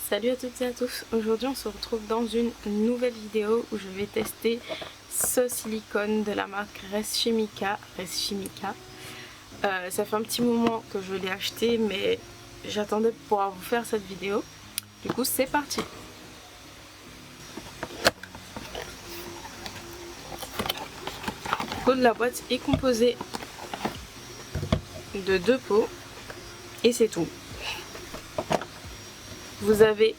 Salut à toutes et à tous, aujourd'hui on se retrouve dans une nouvelle vidéo où je vais tester ce silicone de la marque Res Chimica. Ça fait un petit moment que je l'ai acheté mais j'attendais pour pouvoir vous faire cette vidéo. Du coup c'est parti. La boîte est composée de 2 pots et c'est tout. Vous avez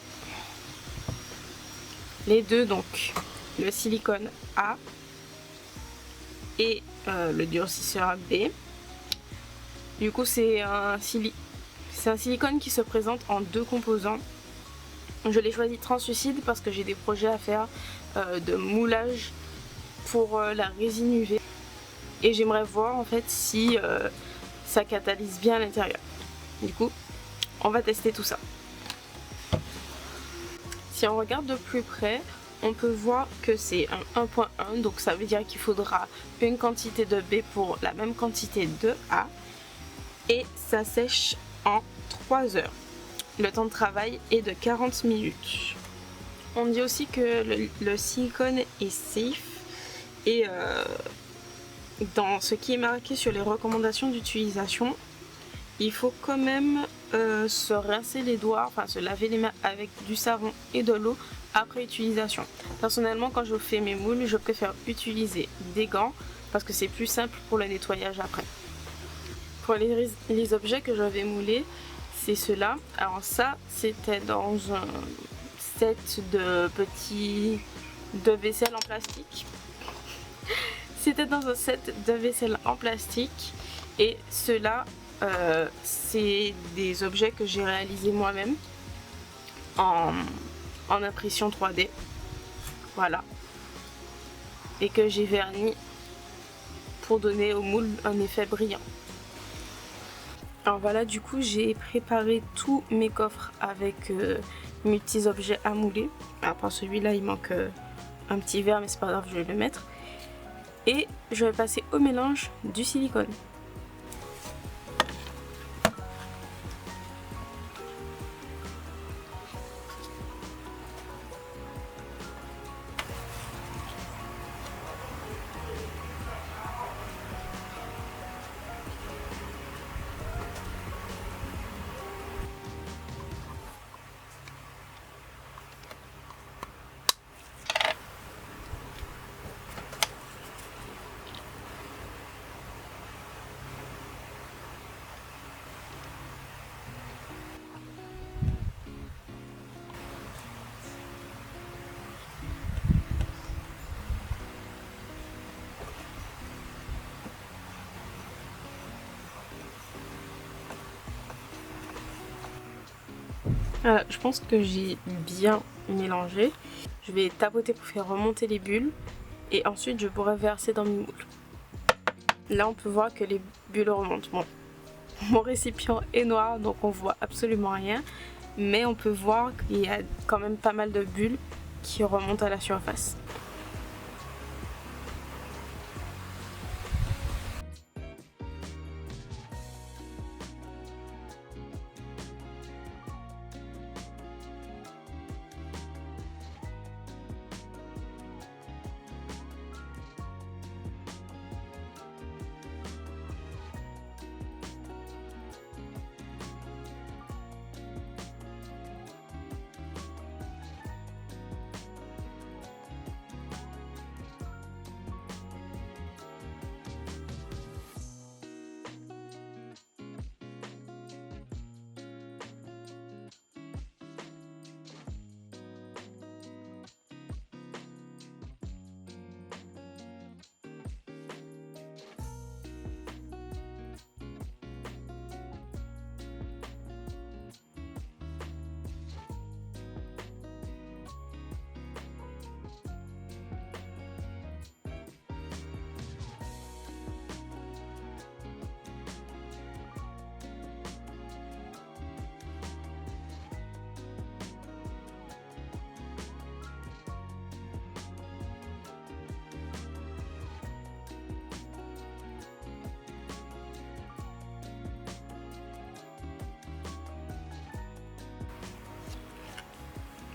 les deux, donc le silicone A et le durcisseur B. Du coup c'est un silicone qui se présente en 2 composants. Je l'ai choisi translucide parce que j'ai des projets à faire de moulage pour la résine UV et j'aimerais voir en fait si ça catalyse bien à l'intérieur. Du coup on va tester tout ça. Si on regarde de plus près, on peut voir que c'est un 1.1, donc ça veut dire qu'il faudra une quantité de B pour la même quantité de A. Et ça sèche en 3 heures. Le temps de travail est de 40 minutes. On dit aussi que le silicone est safe. Et dans ce qui est marqué sur les recommandations d'utilisation, il faut quand même se rincer les doigts, enfin se laver les mains avec du savon et de l'eau après utilisation. Personnellement, quand je fais mes moules, je préfère utiliser des gants parce que c'est plus simple pour le nettoyage après. Pour les objets que j'avais moulés, c'est ceux-là. Alors ça, c'était dans un set de petits de vaisselle en plastique. C'était dans un set de vaisselle en plastique et ceux-là, c'est des objets que j'ai réalisés moi-même en impression 3D. Voilà. Et que j'ai verni pour donner au moule un effet brillant. Alors voilà, du coup j'ai préparé tous mes coffres avec mes petits objets à mouler. Après celui-là il manque un petit verre mais c'est pas grave, je vais le mettre. Et je vais passer au mélange du silicone. Voilà, je pense que j'ai bien mélangé. Je vais tapoter pour faire remonter les bulles et ensuite je pourrai verser dans mes moules. Là on peut voir que les bulles remontent. Bon, mon récipient est noir donc on voit absolument rien, mais on peut voir qu'il y a quand même pas mal de bulles qui remontent à la surface.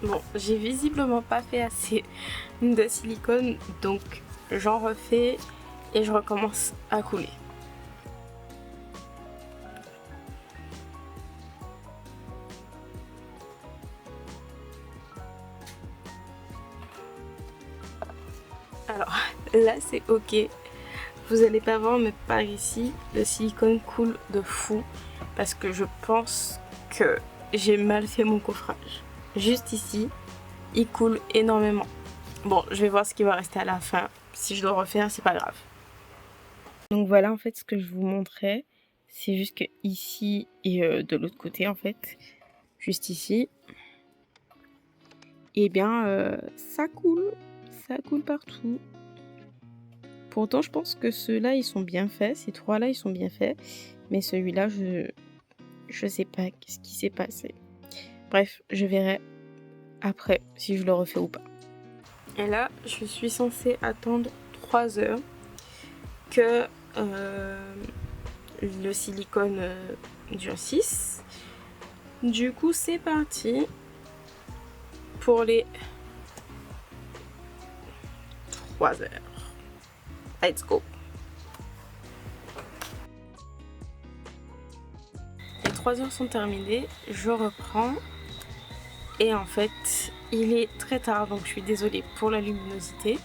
Bon, j'ai visiblement pas fait assez de silicone, donc j'en refais et je recommence à couler. Alors là c'est ok, vous allez pas voir mais par ici le silicone coule de fou parce que je pense que j'ai mal fait mon coffrage. Juste ici il coule énormément. Bon, je vais voir ce qui va rester à la fin. Si je dois refaire, c'est pas grave. Donc voilà en fait ce que je vous montrais. C'est juste que ici et de l'autre côté en fait, juste ici, et bien ça coule partout. Pourtant je pense que ceux-là ils sont bien faits, ces trois-là ils sont bien faits, mais celui-là je sais pas qu'est-ce qui s'est passé. Bref, je verrai après si je le refais ou pas. Et là, je suis censée attendre 3 heures que le silicone durcisse. Du coup, c'est parti pour les 3 heures. Let's go! Les 3 heures sont terminées, je reprends. Et en fait, il est très tard, donc je suis désolée pour la luminosité.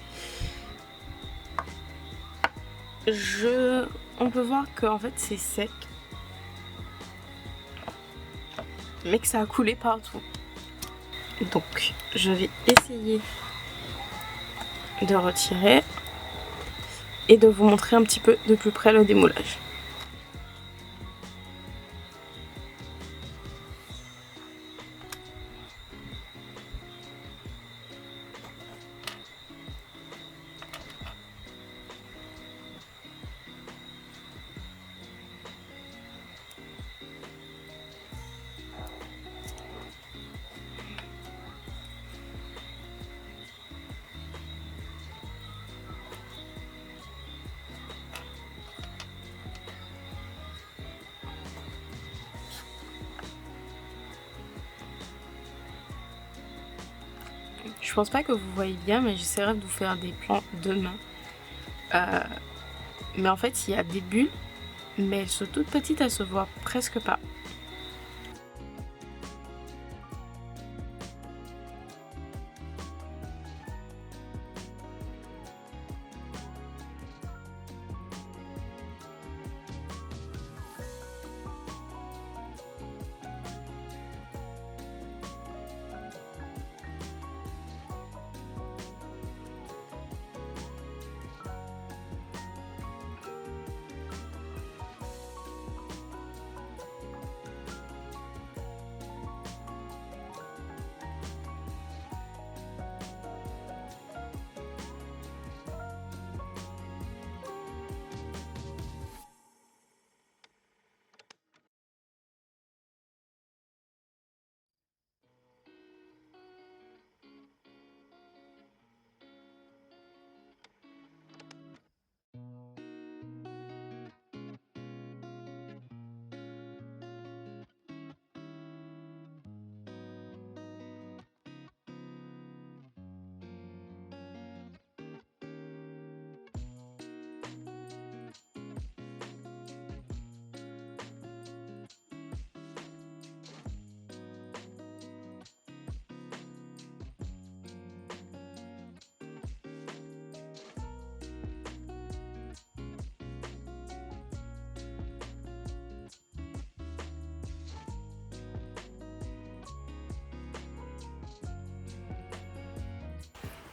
On peut voir que en fait c'est sec, mais que ça a coulé partout. Donc je vais essayer de retirer et de vous montrer un petit peu de plus près le démoulage. Je pense pas que vous voyez bien, mais j'essaierai de vous faire des plans demain. Mais en fait, il y a des bulles, mais elles sont toutes petites, elles se voient presque pas.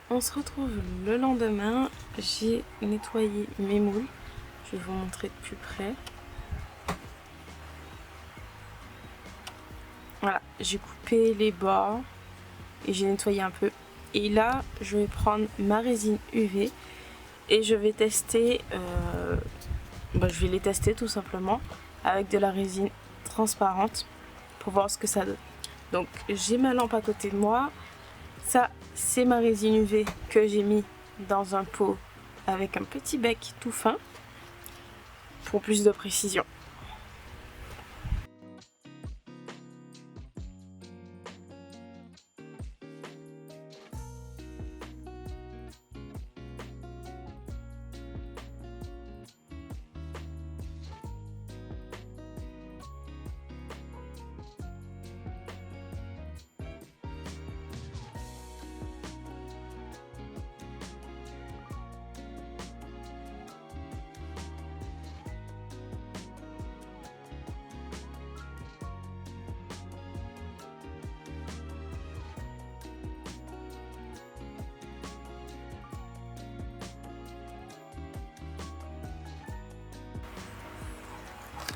On se retrouve le lendemain, j'ai nettoyé mes moules, je vais vous montrer de plus près. Voilà, j'ai coupé les bords et j'ai nettoyé un peu. Et là, je vais prendre ma résine UV et je vais tester, je vais les tester tout simplement avec de la résine transparente pour voir ce que ça donne. Donc j'ai ma lampe à côté de moi. Ça, c'est ma résine UV que j'ai mis dans un pot avec un petit bec tout fin pour plus de précision.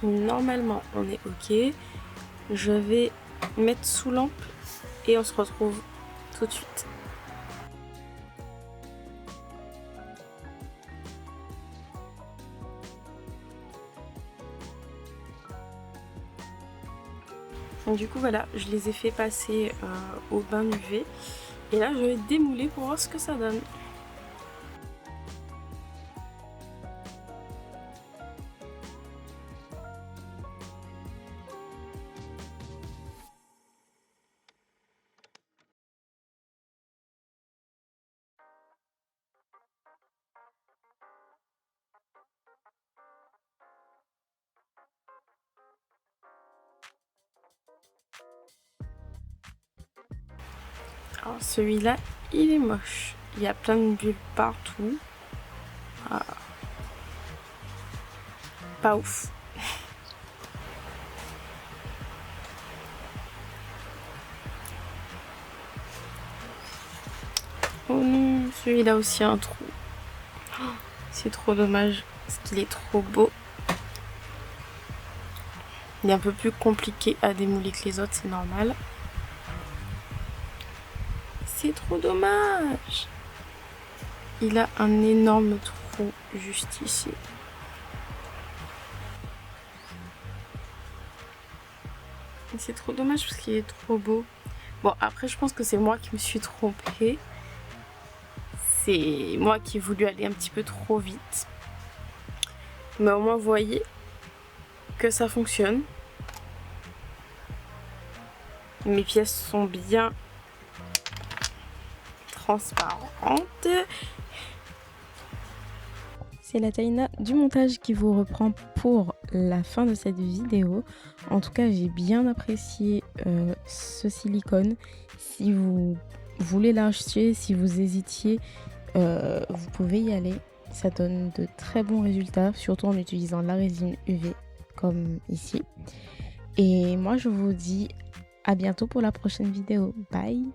Normalement on est ok. Je vais mettre sous lampe et on se retrouve tout de suite. Donc du coup voilà, je les ai fait passer au bain UV et là je vais démouler pour voir ce que ça donne. Alors celui-là, il est moche. Il y a plein de bulles partout. Ah. Pas ouf. Oh non, celui-là aussi a un trou. Oh, c'est trop dommage parce qu'il est trop beau. Il est un peu plus compliqué à démouler que les autres, c'est normal. C'est trop dommage. Il a un énorme trou juste ici. C'est trop dommage parce qu'il est trop beau. Bon, après, je pense que c'est moi qui me suis trompée. C'est moi qui ai voulu aller un petit peu trop vite. Mais au moins, vous voyez que ça fonctionne. Mes pièces sont bien transparentes. C'est la Taïna du montage qui vous reprend pour la fin de cette vidéo. En tout cas, j'ai bien apprécié ce silicone. Si vous voulez l'acheter, si vous hésitiez, vous pouvez y aller. Ça donne de très bons résultats, surtout en utilisant la résine UV comme ici. Et moi, je vous dis à bientôt pour la prochaine vidéo. Bye!